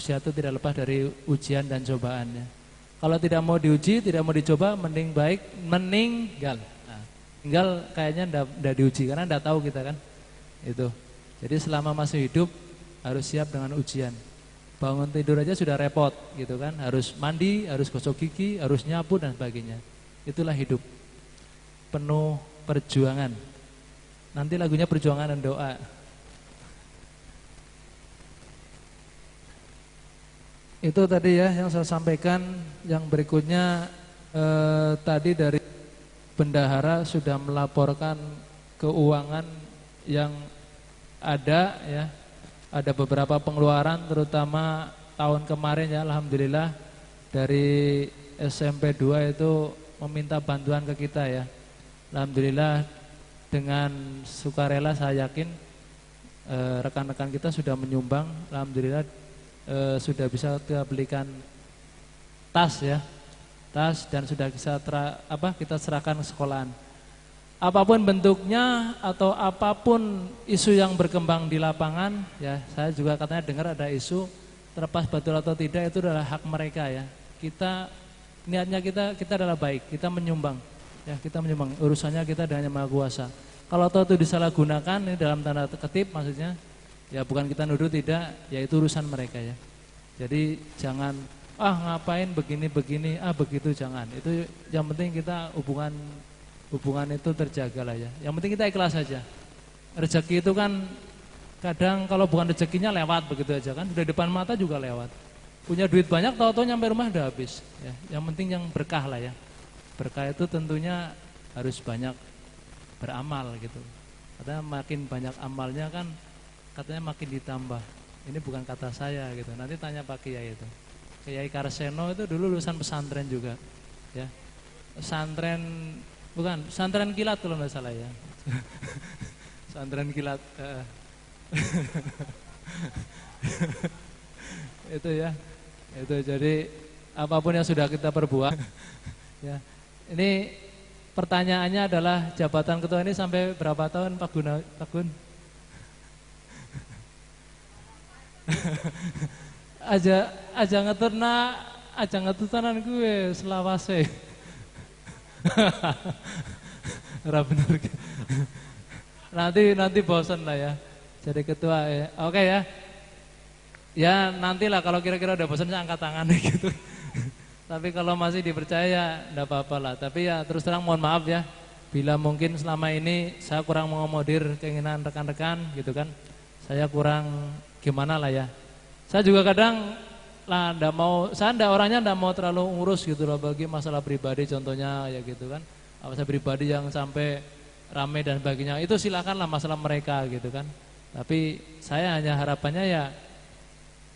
manusia itu tidak lepas dari ujian dan cobaannya. Kalau tidak mau diuji, tidak mau dicoba, mending baik meninggal. Nah, tinggal kayaknya ndak diuji karena ndak tahu kita kan. Itu. Jadi selama masih hidup harus siap dengan ujian. Bangun tidur aja sudah repot gitu kan. Harus mandi, harus gosok gigi, harus nyapu dan sebagainya. Itulah hidup. Penuh perjuangan. Nanti lagunya perjuangan dan doa. Itu tadi ya yang saya sampaikan. Yang berikutnya tadi dari bendahara sudah melaporkan keuangan yang ada ya. Ada beberapa pengeluaran terutama tahun kemarin ya, alhamdulillah dari SMP 2 itu meminta bantuan ke kita ya. Alhamdulillah dengan sukarela saya yakin rekan-rekan kita sudah menyumbang. Alhamdulillah sudah bisa kita belikan tas ya, tas dan sudah bisa kita serahkan ke sekolahan. Apapun bentuknya atau apapun isu yang berkembang di lapangan ya, saya juga katanya dengar ada isu terlepas betul atau tidak itu adalah hak mereka ya. Kita niatnya kita adalah baik, kita menyumbang ya, kita menyumbang, urusannya kita dengan Yang Maha Kuasa. Kalau tahu itu disalahgunakan ini dalam tanda kutip maksudnya. Ya bukan kita nuduh tidak, ya itu urusan mereka ya. Jadi jangan ngapain begini begitu, jangan. Itu yang penting kita hubungan itu terjaga lah ya. Yang penting kita ikhlas saja. Rezeki itu kan kadang kalau bukan rezekinya lewat begitu aja kan, udah depan mata juga lewat. Punya duit banyak tahu-tahu nyampe rumah udah habis ya. Yang penting yang berkah lah ya. Berkah itu tentunya harus banyak beramal gitu. Katanya makin banyak amalnya kan katanya makin ditambah. Ini bukan kata saya gitu. Nanti tanya Pak Kiai itu. Kiai Karseno itu dulu lulusan pesantren juga. Ya. Pesantren kilat kalau nggak salah ya. Pesantren kilat. Itu ya. Itu jadi apapun yang sudah kita perbuat ya. Ini pertanyaannya adalah jabatan ketua ini sampai berapa tahun Pak Gun? aja ngeternan gue selawase. Ora bener. Nanti bosan lah ya jadi ketua ya. Oke ya. Ya nantilah kalau kira-kira udah bosan saya angkat tangan gitu. Tapi kalau masih dipercaya enggak apa-apa lah. Tapi ya terus terang mohon maaf ya bila mungkin selama ini saya kurang mengakomodir keinginan rekan-rekan gitu kan. Saya kurang gimana lah ya. Saya juga kadang lah orangnya enggak mau terlalu ngurus gitu loh bagi masalah pribadi contohnya ya gitu kan. Masalah pribadi yang sampai rame dan sebagainya itu silakanlah masalah mereka gitu kan. Tapi saya hanya harapannya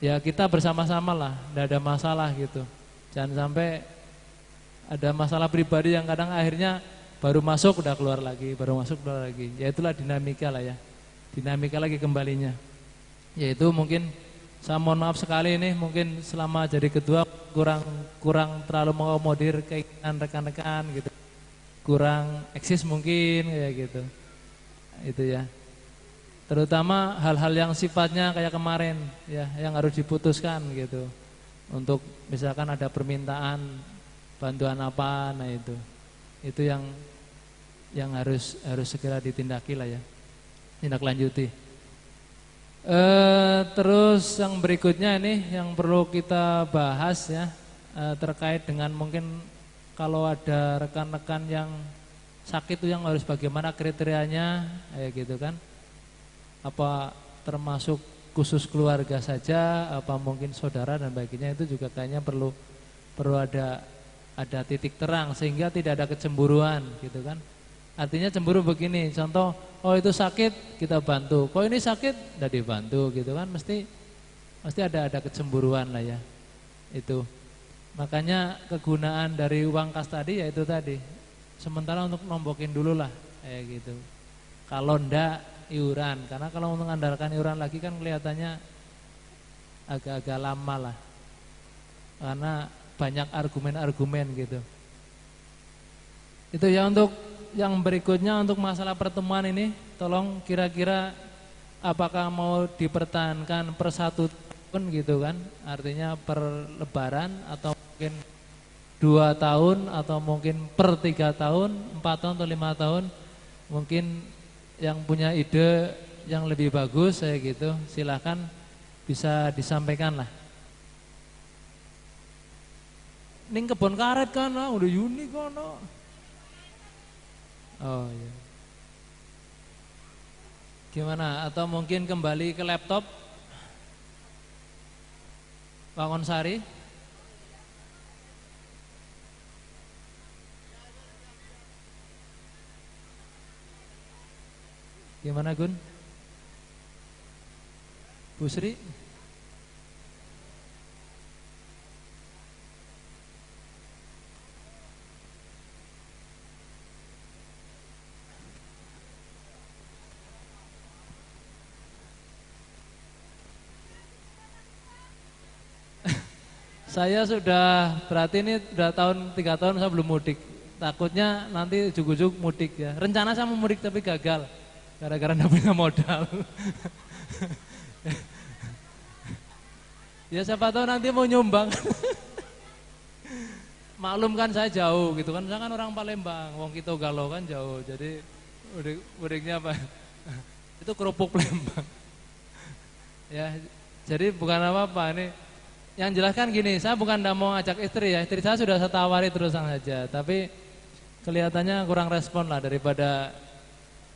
ya kita bersama-sama lah, enggak ada masalah gitu. Jangan sampai ada masalah pribadi yang kadang akhirnya baru masuk udah keluar lagi, baru masuk keluar lagi. Ya itulah dinamika lah ya. Dinamika lagi kembalinya. Yaitu mungkin saya mohon maaf sekali ini mungkin selama jadi ketua kurang terlalu mengakomodir keinginan rekan-rekan gitu. Kurang eksis mungkin kayak gitu. Itu ya. Terutama hal-hal yang sifatnya kayak kemarin ya, yang harus diputuskan gitu. Untuk misalkan ada permintaan bantuan apa, nah itu yang harus segera ditindaki lah ya, tindak lanjuti. Terus yang berikutnya ini yang perlu kita bahas ya, terkait dengan mungkin kalau ada rekan-rekan yang sakit itu yang harus bagaimana kriterianya kayak gitu kan. Apa termasuk khusus keluarga saja, apa mungkin saudara dan sebagainya, itu juga kayaknya perlu ada titik terang sehingga tidak ada kecemburuan gitu kan. Artinya cemburu begini, contoh, oh itu sakit kita bantu, kok ini sakit tidak dibantu gitu kan, mesti ada kecemburuan lah ya. Itu makanya kegunaan dari uang kas tadi ya itu tadi, sementara untuk nombokin dulu lah kayak gitu. Kalau ndak iuran, karena kalau mengandalkan iuran lagi kan kelihatannya agak-agak lama lah, karena banyak argumen-argumen gitu. Itu ya. Untuk yang berikutnya untuk masalah pertemuan ini, tolong kira-kira apakah mau dipertahankan per 1 pun gitu kan, artinya per lebaran atau mungkin 2 tahun atau mungkin per 3 tahun, 4 tahun atau 5 tahun, mungkin yang punya ide yang lebih bagus saya gitu, silahkan bisa disampaikan lah. Ning kebon karet kan, udah Yuni kono. Oh iya. Gimana? Atau mungkin kembali ke laptop Wangon Sari. Gimana Gun? Bu Sri? Saya sudah, berarti ini udah 3 tahun saya belum mudik. Takutnya nanti ujug-ujug mudik ya. Rencana saya mau mudik tapi gagal. Gara-gara enggak punya modal. Ya siapa tahu nanti mau nyumbang. Maklum kan saya jauh gitu kan. Saya kan orang Palembang, wong Kito Galuh kan jauh. Jadi mudiknya apa? Itu kerupuk Palembang. Ya, jadi bukan apa-apa ini. Yang jelas kan gini, saya bukan tidak mau ngajak istri ya, istri saya sudah saya tawari terus saja, tapi kelihatannya kurang respon lah daripada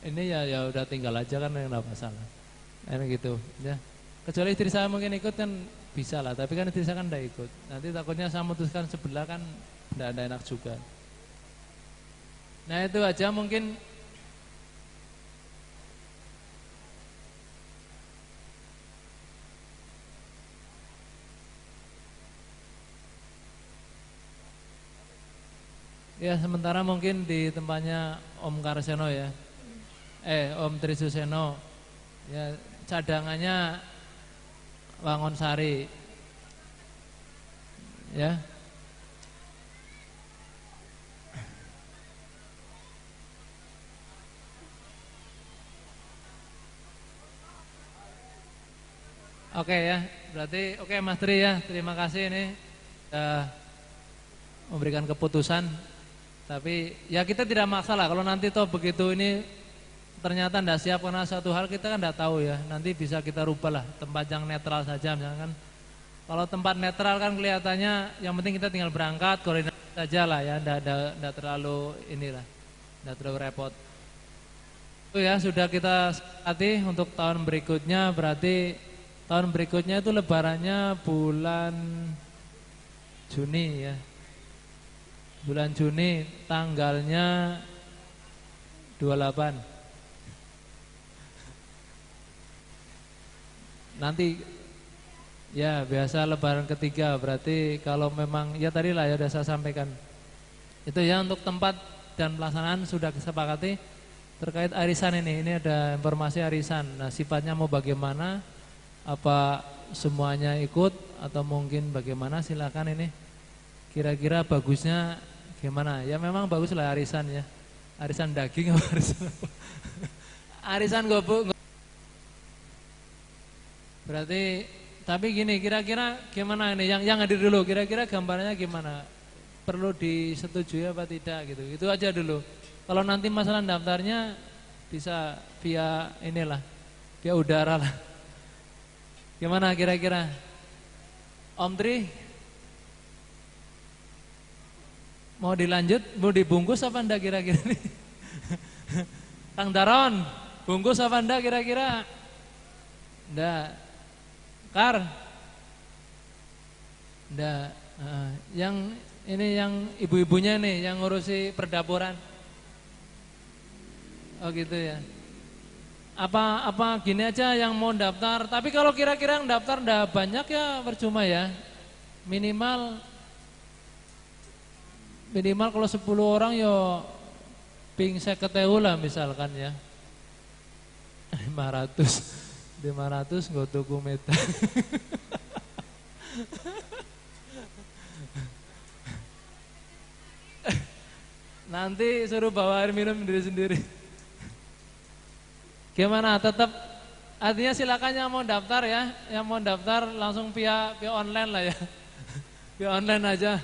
ini ya udah tinggal aja kan enggak masalah. Emang gitu, ya. Kecuali istri saya mungkin ikut kan bisa lah, tapi kan istri saya kan tidak ikut. Nanti takutnya saya memutuskan sebelah kan tidak enak juga. Nah itu aja mungkin. Ya sementara mungkin di tempatnya Om Karseno ya, Om Trisuseno, ya cadangannya Wangon Sari, ya. Oke ya, berarti oke Mas Tri ya, terima kasih ini memberikan keputusan. Tapi ya kita tidak maksa lah kalau nanti toh begitu ini ternyata tidak siap karena satu hal kita kan tidak tahu ya. Nanti bisa kita rubah lah tempat yang netral saja misalkan. Kalau tempat netral kan kelihatannya yang penting kita tinggal berangkat koordinasi saja lah ya, tidak terlalu inilah, tidak terlalu repot. Itu ya sudah kita sepakati untuk tahun berikutnya, berarti tahun berikutnya itu lebarannya bulan Juni ya. Bulan Juni tanggalnya 28. Nanti ya biasa lebaran ketiga, berarti kalau memang ya tadi lah ya sudah saya sampaikan. Itu ya untuk tempat dan pelaksanaan sudah disepakati. Terkait arisan ini ada informasi arisan. Nah sifatnya mau bagaimana, apa semuanya ikut atau mungkin bagaimana, silakan ini. Kira-kira bagusnya gimana? Ya memang bagus lah arisan ya. Arisan daging apa arisan apa? Arisan gobo. Berarti tapi gini, kira-kira gimana ini? Yang hadir dulu, kira-kira gambarnya gimana? Perlu disetujui apa tidak gitu. Itu aja dulu. Kalau nanti masalah daftarnya bisa via inilah, via udara lah. Gimana kira-kira? Om Tri? Mau dilanjut, mau dibungkus apa enggak kira-kira nih? Kang Daron, bungkus apa enggak kira-kira? Enggak. Kar? Enggak. Yang ini yang ibu-ibunya nih, yang ngurusi perdapuran. Oh gitu ya. Apa gini aja yang mau daftar, tapi kalau kira-kira yang daftar enggak banyak ya percuma ya. Minimal kalau 10 orang yo ping 50.000 lah misalkan ya. 500 nggak tuku meta. Nanti suruh bawa air minum sendiri. Gimana, tetap Artinya silakan yang mau daftar ya, yang mau daftar langsung via online lah ya. Via online aja.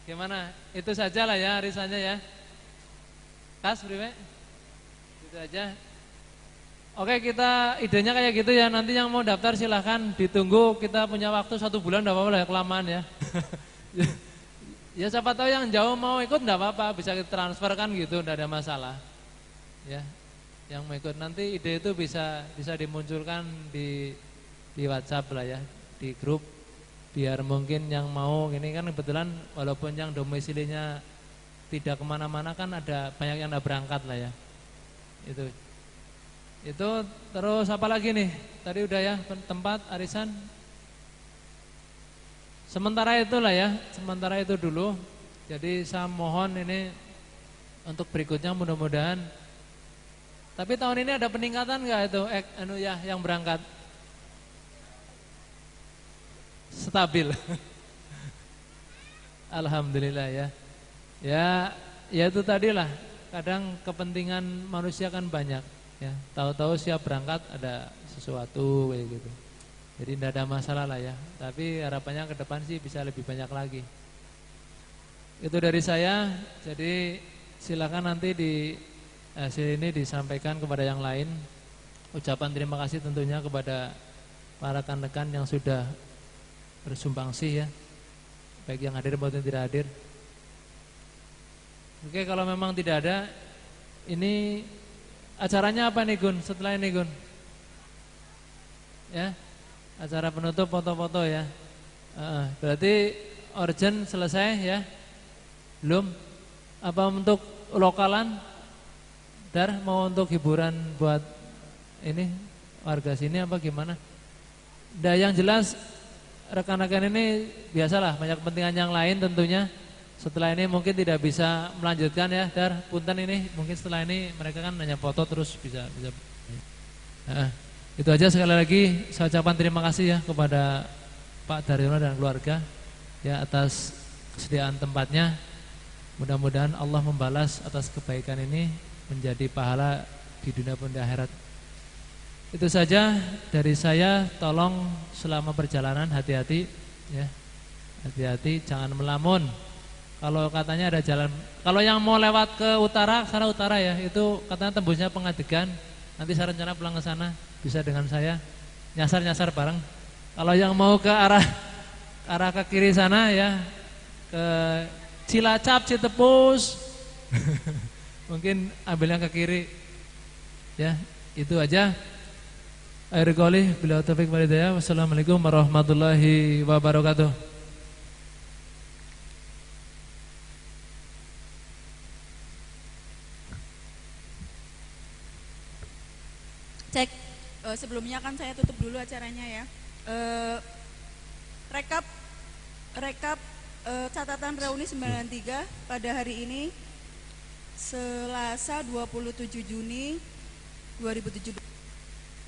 Gimana? Itu saja lah ya arisannya ya. Kas, Priwe? Itu aja. Oke, kita idenya kayak gitu ya. Nanti yang mau daftar silahkan ditunggu. Kita punya waktu 1 bulan, enggak apa-apa lah ya, kelamaan ya. Ya siapa tahu yang jauh mau ikut enggak apa-apa, bisa kita transfer kan gitu, enggak ada masalah. Ya, yang mau ikut nanti ide itu bisa dimunculkan di WhatsApp lah ya, di grup. Biar mungkin yang mau, ini kan kebetulan walaupun yang domisilinya tidak kemana-mana kan ada banyak yang enggak berangkat lah ya. Itu terus apa lagi nih? Tadi udah ya, tempat arisan. Sementara itulah ya, sementara itu dulu. Jadi saya mohon ini untuk berikutnya mudah-mudahan. Tapi tahun ini ada peningkatan enggak itu yang berangkat? Stabil. Alhamdulillah ya. Ya itu tadilah. Kadang kepentingan manusia kan banyak. Ya, tahu-tahu siap berangkat ada sesuatu kayak gitu. Jadi tidak ada masalah lah ya. Tapi harapannya ke depan sih bisa lebih banyak lagi. Itu dari saya. Jadi silakan nanti di hasil ini disampaikan kepada yang lain. Ucapan terima kasih tentunya kepada para rekan-rekan yang sudah bersumbangsi ya. Baik yang hadir maupun tidak hadir. Oke, kalau memang tidak ada, ini acaranya apa nih Gun? Setelah ini Gun? Ya, acara penutup foto-foto ya. Berarti urgent selesai ya? Belum? Apa untuk lokalan? Dar mau untuk hiburan buat ini warga sini apa gimana? Yang jelas rekan-rekan ini biasalah banyak kepentingan yang lain tentunya. Setelah ini mungkin tidak bisa melanjutkan ya, Dar. Punten ini mungkin setelah ini mereka kan hanya foto terus bisa. Itu aja, sekali lagi saya ucapkan terima kasih ya kepada Pak Daryono dan keluarga ya atas kesediaan tempatnya. Mudah-mudahan Allah membalas atas kebaikan ini menjadi pahala di dunia pun di akhirat. Itu saja dari saya. Tolong selama perjalanan hati-hati ya. Hati-hati, jangan melamun. Kalau katanya ada jalan, kalau yang mau lewat ke utara, sana utara ya, itu katanya tembusnya Pengadegan. Nanti saya rencana pulang ke sana, bisa dengan saya nyasar-nyasar bareng. Kalau yang mau ke arah ke kiri sana ya, ke Cilacap, Citepus, mungkin ambilnya ke kiri. Ya, itu aja. Akhir qouli, billahi taufiq wal hidayah. Wassalamualaikum warahmatullahi wabarakatuh. Cek, sebelumnya kan saya tutup dulu acaranya ya. Rekap catatan reuni 93 pada hari ini Selasa 27 Juni 2017.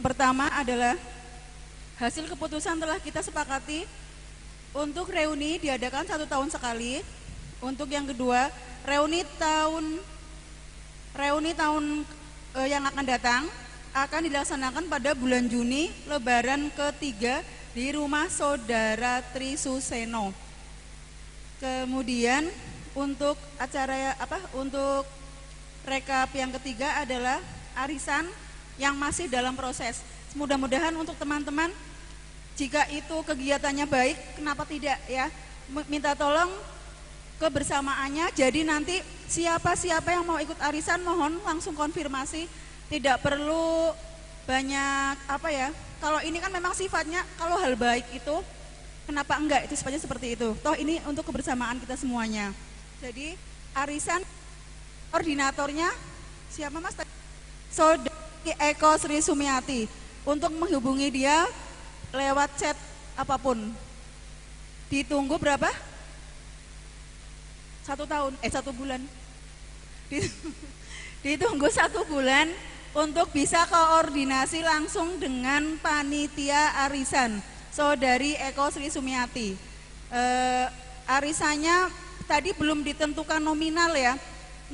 Pertama adalah hasil keputusan telah kita sepakati untuk reuni diadakan 1 tahun sekali. Untuk yang kedua, reuni tahun yang akan datang akan dilaksanakan pada bulan Juni, Lebaran ketiga di rumah Saudara Trisuseno. Kemudian untuk untuk rekap yang ketiga adalah arisan yang masih dalam proses. Mudah-mudahan untuk teman-teman, jika itu kegiatannya baik, kenapa tidak ya? Minta tolong kebersamaannya. Jadi nanti siapa-siapa yang mau ikut arisan mohon langsung konfirmasi. Tidak perlu banyak kalau ini kan memang sifatnya kalau hal baik itu kenapa enggak, itu sifatnya seperti itu. Toh ini untuk kebersamaan kita semuanya. Jadi arisan koordinatornya siapa Mas? Saudari Eko Sri Sumiati. Untuk menghubungi dia lewat chat apapun. Ditunggu berapa? 1 tahun, 1 bulan. Ditunggu 1 bulan untuk bisa koordinasi langsung dengan panitia arisan Saudari Eko Sri Sumiati. Arisannya tadi belum ditentukan nominal ya.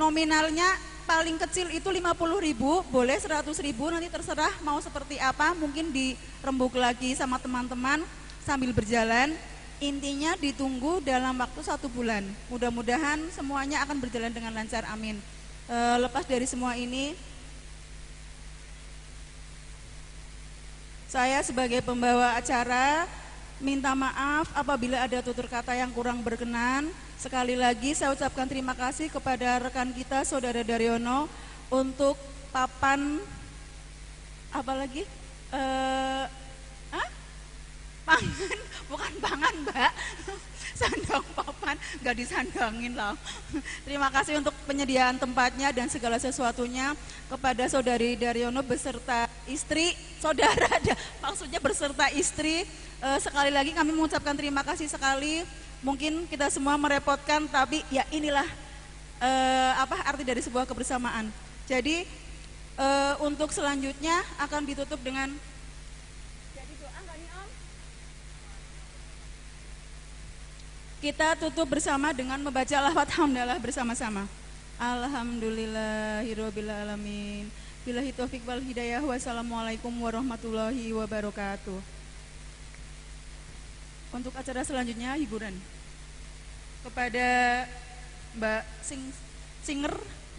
Nominalnya paling kecil itu 50.000, boleh 100.000, nanti terserah mau seperti apa, mungkin dirembuk lagi sama teman-teman sambil berjalan. Intinya ditunggu dalam waktu 1 bulan. Mudah-mudahan semuanya akan berjalan dengan lancar, amin. Lepas dari semua ini, saya sebagai pembawa acara minta maaf apabila ada tutur kata yang kurang berkenan. Sekali lagi saya ucapkan terima kasih kepada rekan kita Saudara Daryono untuk papan apalagi pangan, bukan pangan Mbak, sandang papan, nggak disandangin lah. Terima kasih untuk penyediaan tempatnya dan segala sesuatunya kepada Saudari Daryono beserta istri, saudara, maksudnya beserta istri. Sekali lagi kami mengucapkan terima kasih sekali. Mungkin kita semua merepotkan, tapi ya inilah arti dari sebuah kebersamaan. Jadi untuk selanjutnya akan ditutup dengan jadi doa nggak nih Om? Kita tutup bersama dengan membaca lafaz hamdalah bersama-sama. Alhamdulillahirabbil alamin. Billahi taufik wal hidayah. Wassalamualaikum warahmatullahi wabarakatuh. Untuk acara selanjutnya hiburan kepada Mbak Singer,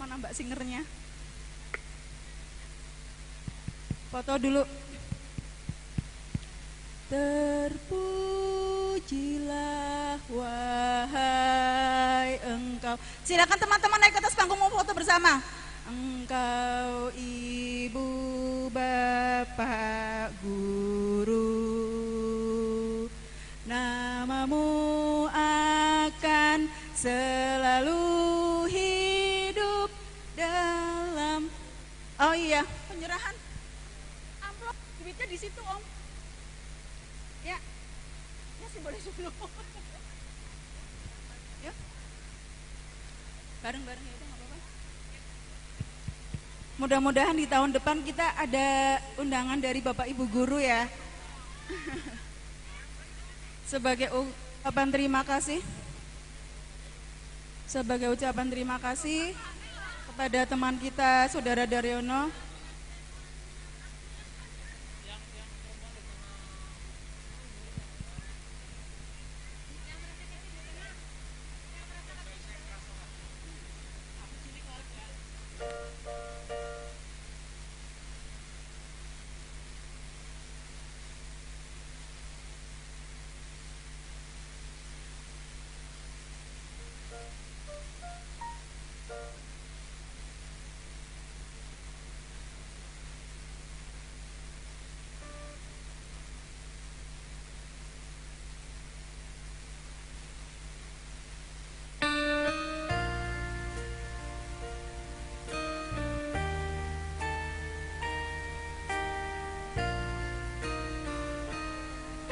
mana Mbak Singernya? Foto dulu. Terpujilah wahai engkau. Silakan teman-teman naik ke atas panggung mau foto bersama. Engkau ibu bapak guru, namamu akan selalu hidup dalam. Oh iya, penyerahan amplop duitnya di situ Om. Ya, ya sih boleh dulu. Ya, bareng-bareng ya udah nggak apa-apa. Mudah-mudahan di tahun depan kita ada undangan dari Bapak Ibu guru ya. Sebagai ucapan terima kasih kepada teman kita Saudara Daryono.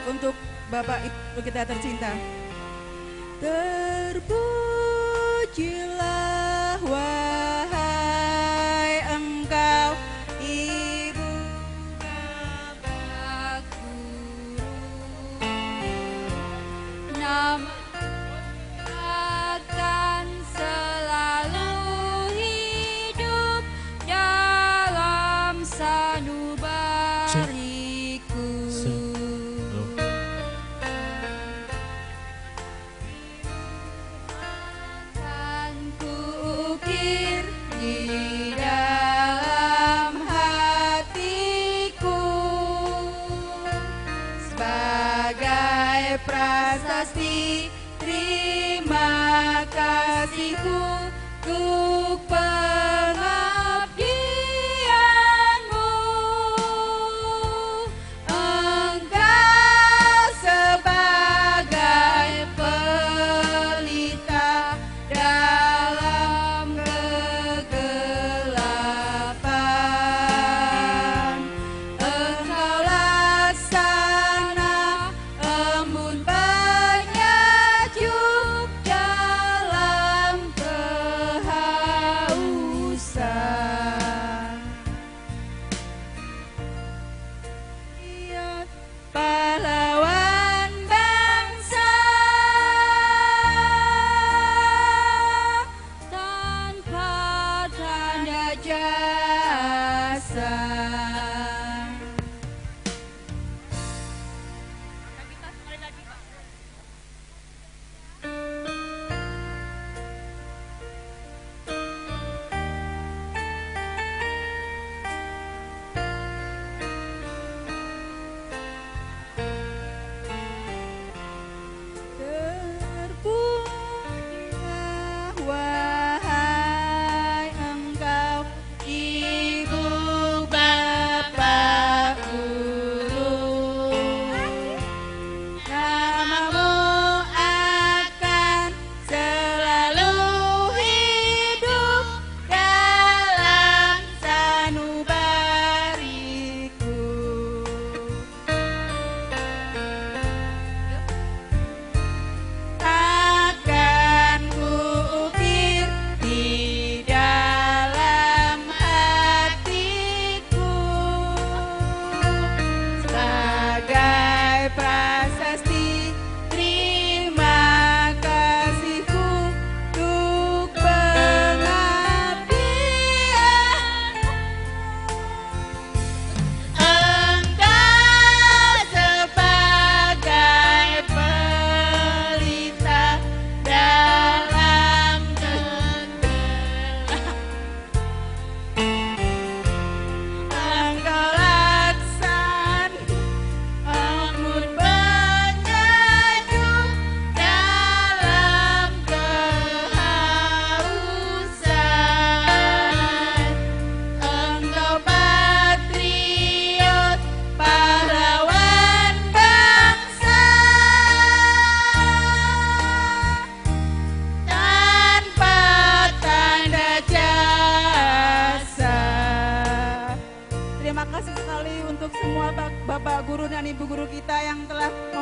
Untuk Bapak Ibu kita tercinta. Terpujilah wahai engkau ibu bapak guru, nama akan selalu hidup dalam sanubariku. Prasasti terima kasihku untuk pengabdianmu. Engkau sebagai pelita dalam kegelapan. Engkau laksana embun penyejuk dalam kehausan.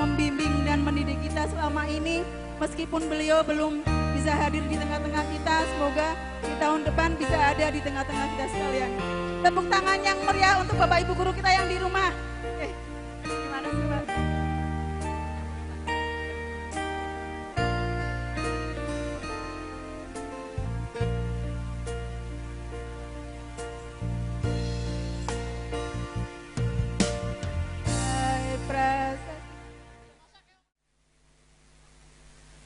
membimbing dan mendidik kita selama ini. Meskipun beliau belum bisa hadir di tengah-tengah kita, semoga di tahun depan bisa ada di tengah-tengah kita sekalian. Tepuk tangan yang meriah untuk Bapak Ibu guru kita yang di rumah.